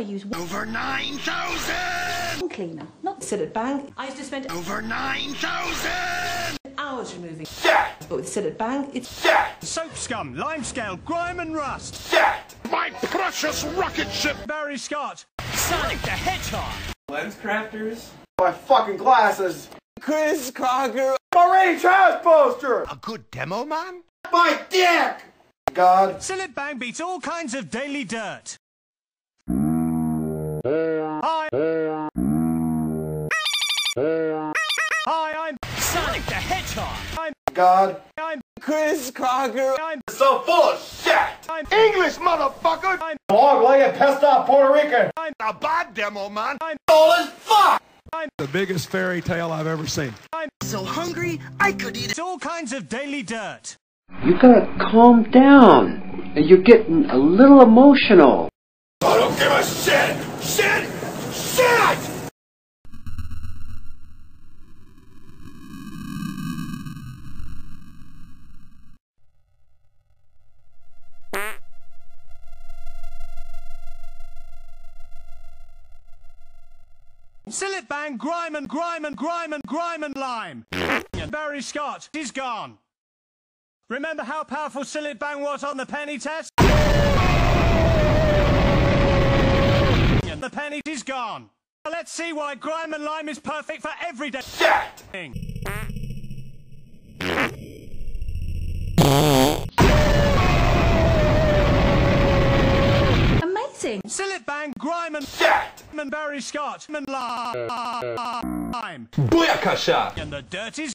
I use over 9,000 cleaner, not Sillet Bang. I used to spend over 9,000 hours removing. Shit! But with Sillet Bang, it's Shit! Soap scum, limescale, grime and rust. Shit! My precious rocket ship! Barry Scott. Sonic the Hedgehog. Lens crafters. My fucking glasses. Chris Crocker. Marie Trash poster. A good demo man? My dick. God. Sillet Bang beats all kinds of daily dirt. Hi, I'm Sonic the Hedgehog. I'm Chris Crocker. I'm So full of shit. I'm English, motherfucker! I'm Long-legged, pissed off Puerto Rican. A bad demo man! Old as fuck. The biggest fairy tale I've ever seen. I'm So hungry, I could eat it's all kinds of daily dirt. You gotta calm down. You're getting a little emotional. I don't give a shit! Shit! Shit! Sillet Bang, grime and lime. Barry Scott is gone. Remember how powerful Sillet Bang was on the penny test? The penny is gone. Let's see why grime and lime is perfect for everyday thing. amazing. Sillet Bang, grime and Barry Scott and lime. Booyakasha. And the dirt is